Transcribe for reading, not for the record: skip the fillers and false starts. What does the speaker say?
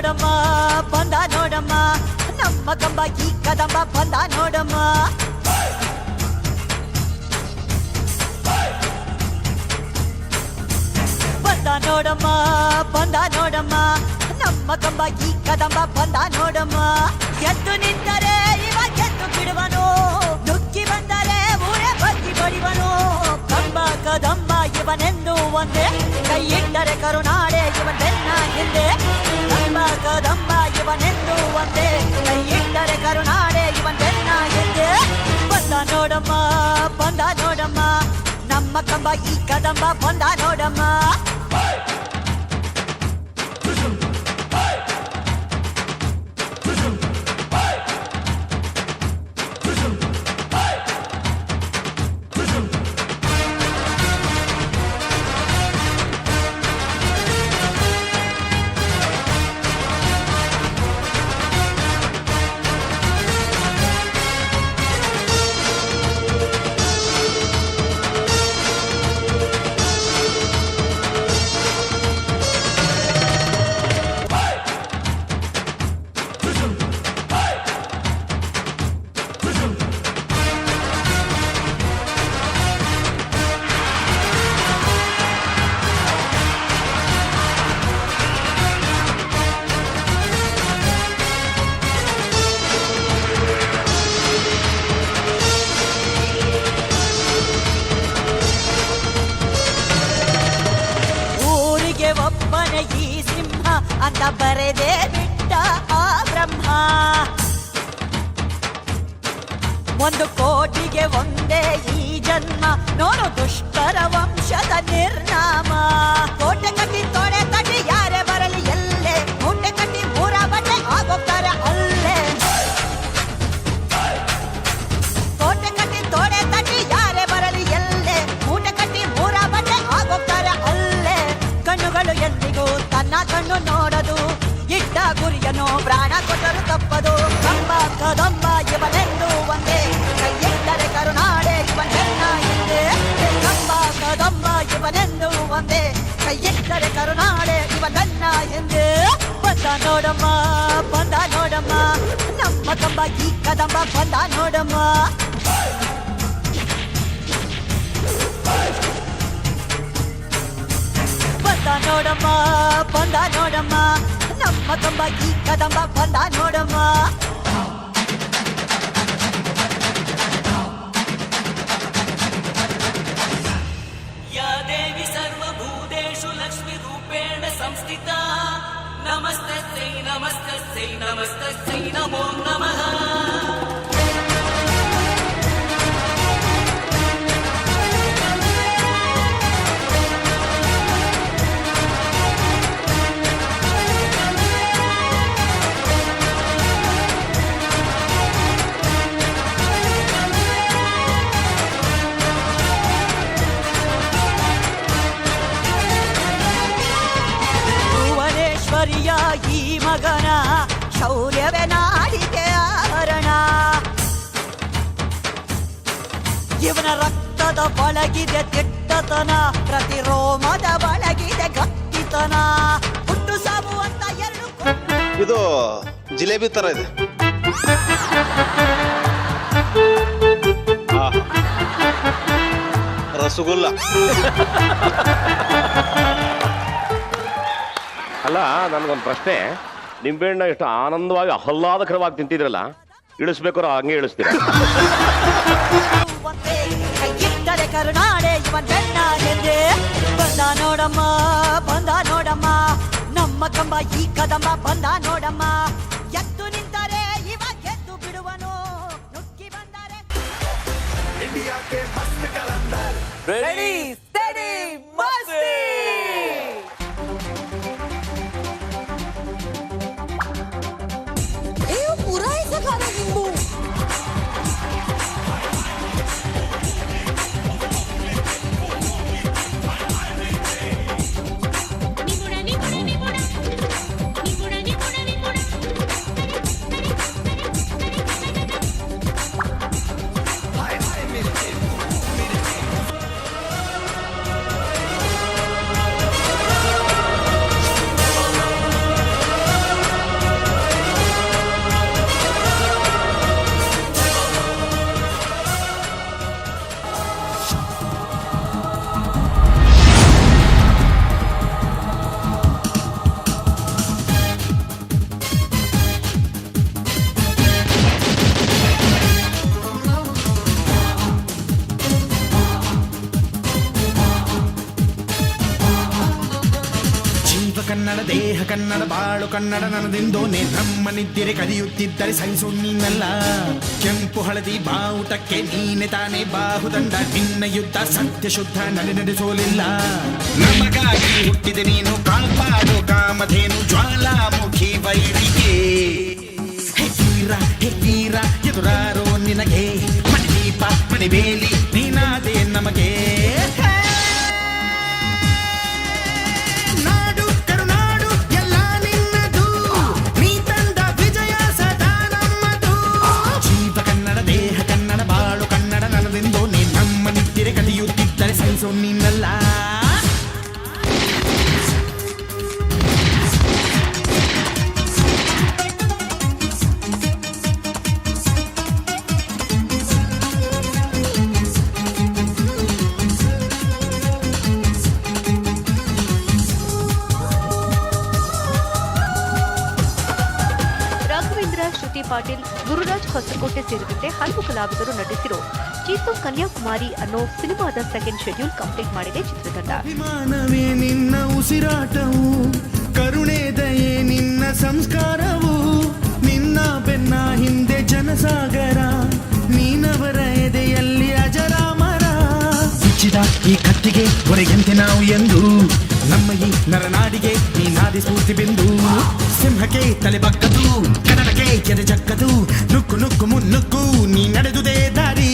ನೋಡಮ್ಮ ಬಂದ ನೋಡಮ್ಮ ನಮ್ಮ ಕಂಬ ಈ ಕದಂಬ ಬಂದ ನೋಡಮ್ಮ ಬಂದ ನೋಡಮ್ಮ ಬಂದ ನೋಡಮ್ಮ ನಮ್ಮ ಕಂಬ ಈ ಕದಂಬ ಬಂದ ನೋಡಮ್ಮ ಎದ್ದು ನಿಂತರೆ ಇವ ಎದ್ದು ಬಿಡುವನು ನುಗ್ಗಿ ಬಂದರೆ ಊರೇ ಬಗ್ಗಿ ಬಡಿವನು ಕಂಬ ಕದಂಬ ಇವನೆಂದು ಒಂದೇ ಕೈ ಇಟ್ಟರೆ ಕರುನಾಡೆ ಇವನೆನ್ನ ಹಿಂದೆ ಕಂಬ ಕದಂಬ ಇವನೆಂದು ಒಂದೇ ಕೈ ಇಟ್ಟರೆ ಕರುನಾಡೆ ಇವನೆನ್ನ ಹಿಂದೆ ಬಂದ ನೋಡಮ್ಮ ಬಂದ ನೋಡಮ್ಮ ನಮ್ಮ ಕಂಬ ಈ ಕದಂಬ ಬಂದ ನೋಡಮ್ಮ ಅಂತ ಬರೆದೇ ಬಿಟ್ಟ ಆ ಬ್ರಹ್ಮ ಒಂದು ಕೋಟಿಗೆ ಒಂದೇ ಈ ಜನ್ಮ ನೋಡು ದುಷ್ಟರ ವಂಶದ ನಿರ್ನಾಮ ಕೋಟೆ ಕಟ್ಟಿ ತೊಡೆ ತಟ್ಟಿ ಯಾರೇ ಬರಲಿ ಎಲ್ಲೇ ಮೂಟೆ ಕಟ್ಟಿ ಮೂರ ಬಟ್ಟೆ ಆಗೋಗ್ತಾರೆ ಅಲ್ಲೇ ಕೋಟೆ ಕಟ್ಟಿ ತೊಡೆ ತಟ್ಟಿ ಯಾರೇ ಬರಲಿ ಎಲ್ಲೇ ಮೂಟೆ ಕಟ್ಟಿ ಮೂರ ಬಟ್ಟೆ ಆಗೋಗ್ತಾರೆ ಅಲ್ಲೇ ಕಣ್ಣುಗಳು ಎಂದಿಗೂ ತನ್ನ ಕಣ್ಣು ನೋಡದು ಇಟ್ಟ ಗುರಿಯನ್ನು ಪ್ರಾಣ ಕೊಟ್ಟರು ತಪ್ಪದು ಕಂಬ ಕದಂಬ ಇವನೆಂದು ಒಂದೇ ಕೈ ಇಟ್ಟರೆ ಕರುನಾಡೆ ಇವನೆನ್ನ ಹಿಂದೆ ಕಂಬ ಕದಂಬ ಇವನೆಂದು ಒಂದೇ ಕೈ ಇಟ್ಟರೆ ಕರುನಾಡೆ ಇವನೆನ್ನ ಹಿಂದೆ ಬಂದ ನೋಡಮ್ಮ ಬಂದ ನೋಡಮ್ಮ ನಮ್ಮ ಕಂಬ ಈ ಕದಂಬ ಬಂದ ನೋಡಮ್ಮ ಬಂದ ನೋಡಮ್ಮ ಬಂದ ನೋಡಮ್ಮ ನಮ್ಮ ಕಂಬ ಈ ಕದಂಬ ಬಂದ ನೋಡಮ್ಮ ಯಾ ದೇವಿ ಸರ್ವಭೂತೇಷು ಲಕ್ಷ್ಮೀ ರೂಪೇಣ ಸಂಸ್ಥಿತಾ ನಮಸ್ತಸ್ಯೈ ನಮಸ್ತಸ್ಯೈ ನಮಸ್ತಸ್ಯೈ ನಮೋ ನಮಃ ಈ ಮಗನ ಶೌರ್ಯವೇ ನಾಡಿಗೆ ಆಭರಣ ಇವನ ರಕ್ತದ ಒಳಗಿದೆ ದಿಟ್ಟತನ ಪ್ರತಿ ರೋಮದ ಒಳಗಿದೆ ಗಟ್ಟಿತನ ಹುಟ್ಟು ಸಾವು ಅಂತ ಎರಡು ಇದು ಜಿಲೇಬಿ ತರ ಇದೆ ರಸಗುಲ್ಲ ಅಲ್ಲ ನನಗೊಂದು ಪ್ರಶ್ನೆ ನಿಂಬೆಹಣ್ಣ ಎಷ್ಟು ಆನಂದವಾಗಿ ಆಹ್ಲಾದಕರವಾಗಿ ತಿಂತಿದ್ರಲ್ಲ ಇಳಿಸ್ಬೇಕಾದ್ರೆ ಹಂಗೆ ಇಳಿಸ್ತೀರ ಕರುನಾಡೆ ಇವನ್ನ ಹಿಂದೆ ಬಂದ ನೋಡಮ್ಮ ಬಂದ ನೋಡಮ್ಮ ನಮ್ಮ ಕಂಬ ಈ ಕದಂಬ ಬಂದ ನೋಡಮ್ಮ ಎದ್ದು ನಿಂತರೆ ಇವ ಗೆದ್ದು ಬಿಡುವನು ನುಗ್ಗಿ ಬಂದರೆ ಇಂಡಿಯಾಕ್ಕೆ ಮಸ್ತ್ ಕಲಂದರ್ ರೆಡಿ ಸ್ಟಡಿ ಮಸ್ತಿ पूरा ऐसा खाना नींबू ಕನ್ನಡ ದೇಹ ಕನ್ನಡ ಬಾಳು ಕನ್ನಡ ನನ್ನದೆಂದೋನೆ ನಮ್ಮನಿದ್ದಿರೆ ಕದಿಯುತ್ತಿದ್ದರೆ ಸಹಿಸು ನೀನಲ್ಲ ಕೆಂಪು ಹಳದಿ ಬಾವುಟಕ್ಕೆ ನೀನೆ ತಾನೇ ಬಾಹುದಂಡ ನಿನ್ನ ಯುದ್ಧ ಸತ್ಯ ಶುದ್ಧ ನಡೆಸೋಲಿಲ್ಲ ನಮಗಾಗಿ ಹುಟ್ಟಿದೆ ನೀನು ಕಾಪಾಡು ಕಾಮಧೇನು ಜ್ವಾಲಾಮುಖಿ ವೈರಿಗೆ ಹೇ ತೀರ ಎದುರಾರೋ ನಿನಗೆ ಮನೆ ದೀಪ ಮನೆ ಬೇಲಿ ನೀನಾದೆ ನಮಗೆ ನಾಡು ಕರುನಾಡು ಎಲ್ಲ ನಿನ್ನದು ನೀ ತಂದ ವಿಜಯ ಸದಾ ನಮ್ಮದು ಜೀವ ಕನ್ನಡ ದೇಹ ಕನ್ನಡ ಬಾಳು ಕನ್ನಡ ನನ್ನದೆಂದೋ ನೀ ನಮ್ಮ ನಿದ್ದಿರೆ ಕಲಿಯುತ್ತಿದ್ದರೆ ಸಹಿಸೋ ನೀನಲ್ಲ ರಾಘವೇಂದ್ರ ಶ್ರುತಿ ಪಾಟೀಲ್ ಗುರುರಾಜ್ ಹೊಸಕೋಟೆ ಸೇರಿದಂತೆ ಹಲವು ಕಲಾವಿದರು ನಟಿಸಿರೋ ಚೀತು ಕನ್ಯಾಕುಮಾರಿ ಅನ್ನೋ ಸಿನಿಮಾದ ಸೆಕೆಂಡ್ ಶೆಡ್ಯೂಲ್ ಕಂಪ್ಲೀಟ್ ಮಾಡಿದೆ ಚಿತ್ರತಂಡ. ಅಭಿಮಾನವೇ ನಿನ್ನ ಉಸಿರಾಟವು ಕರುಣೆ ದಯೆ ನಿನ್ನ ಸಂಸ್ಕಾರವು ನಿನ್ನ ಬೆನ್ನ ಹಿಂದೆ ಜನಸಾಗರ ನೀನವರ ಎದೆಯಲ್ಲಿ ಅಜರಾಮರ ಬಿಚ್ಚಿದ ಈ ಕತ್ತಿಗೆ ಹೊರಗೆಂತೆ ನಾವು ಎಂದು ನಮ್ಮ ಈ ನರನಾಡಿಗೆ ನೀನಾದಿ ಸ್ಫೂರ್ತಿ ಬಿಂದು ಸಿಂಹಕ್ಕೆ ತಲೆ ಬಗ್ಗದು ಕನ್ನಡಕ್ಕೆ ಎದೆ ಜಕ್ಕದು ನುಕ್ಕು ನುಕ್ಕು ಮುನ್ನುಕ್ಕು ನೀ ನಡೆದುದೇ ದಾರಿ